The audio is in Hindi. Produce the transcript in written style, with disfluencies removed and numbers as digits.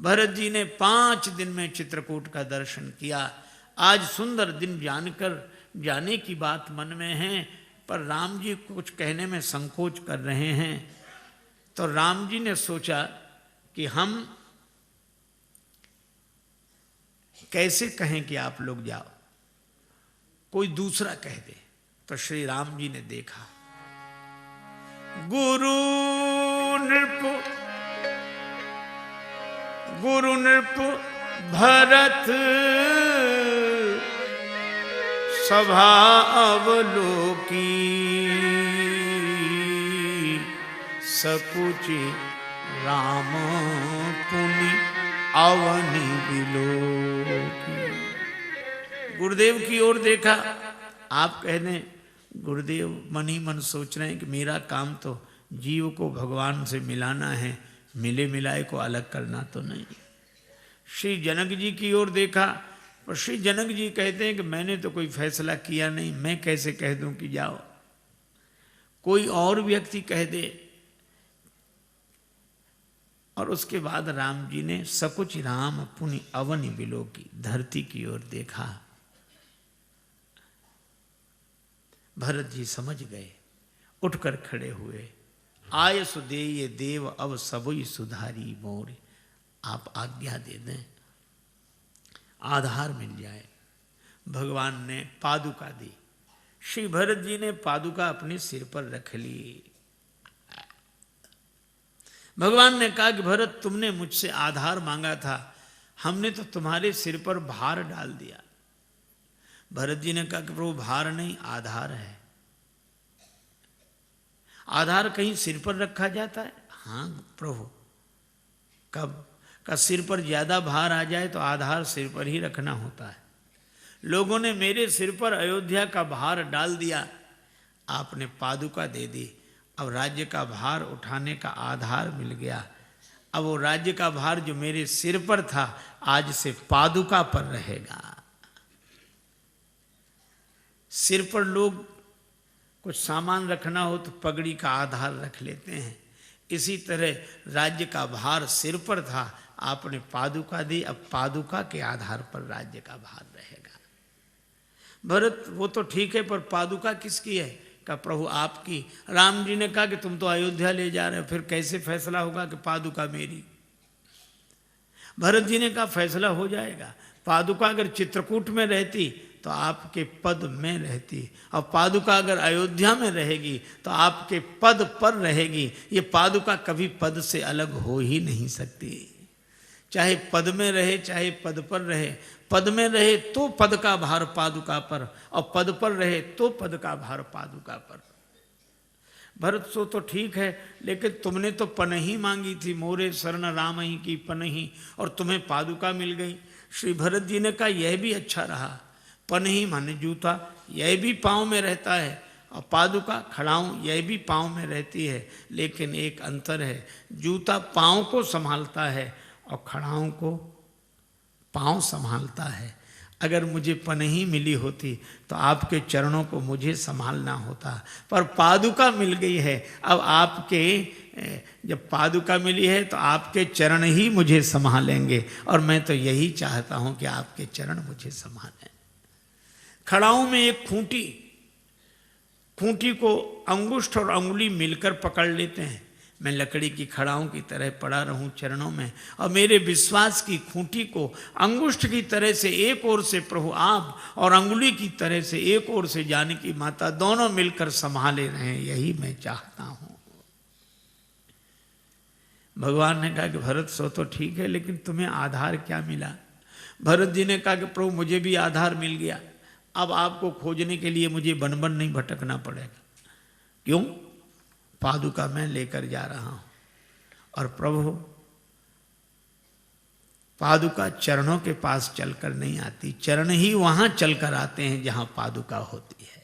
भरत जी ने 5 दिन में चित्रकूट का दर्शन किया। आज सुंदर दिन जानकर जाने की बात मन में है, पर राम जी कुछ कहने में संकोच कर रहे हैं। तो राम जी ने सोचा कि हम कैसे कहें कि आप लोग जाओ, कोई दूसरा कह दे। तो श्री राम जी ने देखा, गुरु नृप भरत सभा अवलोकी, सकुचि राम पुनि अवनि बिलोकी। गुरुदेव की ओर देखा। आप कह दें गुरुदेव मन ही मन सोच रहे हैं कि मेरा काम तो जीव को भगवान से मिलाना है, मिले मिलाए को अलग करना तो नहीं। श्री जनक जी की ओर देखा, और श्री जनक जी कहते हैं कि मैंने तो कोई फैसला किया नहीं, मैं कैसे कह दूं कि जाओ। कोई और व्यक्ति कह दे। और उसके बाद राम जी ने सकुच राम पुनि अवनि बिलोकी, धरती की ओर देखा। भरत जी समझ गए, उठकर खड़े हुए। आय सुदेय देव अब सबुई सुधारी मोर। आप आज्ञा दे दें, आधार मिल जाए। भगवान ने पादुका दी। श्री भरत जी ने पादुका अपने सिर पर रख ली। भगवान ने कहा कि भरत, तुमने मुझसे आधार मांगा था, हमने तो तुम्हारे सिर पर भार डाल दिया। भरत जी ने कहा कि प्रभु भार नहीं, आधार है। आधार कहीं सिर पर रखा जाता है? हाँ प्रभु। कब का सिर पर ज्यादा भार आ जाए तो आधार सिर पर ही रखना होता है। लोगों ने मेरे सिर पर अयोध्या का भार डाल दिया, आपने पादुका दे दी। अब राज्य का भार उठाने का आधार मिल गया। अब वो राज्य का भार जो मेरे सिर पर था, आज से पादुका पर रहेगा। सिर पर लोग कुछ सामान रखना हो तो पगड़ी का आधार रख लेते हैं। इसी तरह राज्य का भार सिर पर था, आपने पादुका दी, अब पादुका के आधार पर राज्य का भार रहेगा। भरत, वो तो ठीक है, पर पादुका किसकी है? का प्रभु आपकी। राम जी ने कहा कि तुम तो अयोध्या ले जा रहे हो, फिर कैसे फैसला होगा कि पादुका मेरी? भरत जी ने कहा फैसला हो जाएगा। पादुका अगर चित्रकूट में रहती तो आपके पद में रहती, और पादुका अगर अयोध्या में रहेगी तो आपके पद पर रहेगी। ये पादुका कभी पद से अलग हो ही नहीं सकती। चाहे पद में रहे, चाहे पद पर रहे। पद में रहे तो पद का भार पादुका पर, और पद पर रहे तो पद का भार पादुका पर। भरत, सो तो ठीक है, लेकिन तुमने तो पनही मांगी थी, मोरे शरण राम ही की पनही, और तुम्हें पादुका मिल गई। श्री भरत जी ने कहा यह भी अच्छा रहा। पनही माने जूता, यह भी पाँव में रहता है, और पादुका खड़ाऊं, यह भी पाँव में रहती है। लेकिन एक अंतर है, जूता पाँव को संभालता है और खड़ाऊं को पाँव संभालता है। अगर मुझे पनही मिली होती तो आपके चरणों को मुझे संभालना होता, पर पादुका मिल गई है। अब आपके जब पादुका मिली है तो आपके चरण ही मुझे संभालेंगे, और मैं तो यही चाहता हूं कि आपके चरण मुझे संभालें। खड़ाऊं में एक खूंटी को अंगुष्ठ और अंगुली मिलकर पकड़ लेते हैं। मैं लकड़ी की खड़ाऊं की तरह पड़ा रहूं चरणों में, और मेरे विश्वास की खूंटी को अंगुष्ठ की तरह से एक ओर से प्रभु आप और अंगुली की तरह से एक ओर से जानकी माता, दोनों मिलकर संभाले रहें, यही मैं चाहता हूं। भगवान ने कहा कि भरत, सो तो ठीक है, लेकिन तुम्हें आधार क्या मिला? भरत जी ने कहा कि प्रभु मुझे भी आधार मिल गया। अब आपको खोजने के लिए मुझे वन वन नहीं भटकना पड़ेगा। क्यों? पादुका मैं लेकर जा रहा हूं, और प्रभु पादुका चरणों के पास चलकर नहीं आती, चरण ही वहां चलकर आते हैं जहां पादुका होती है।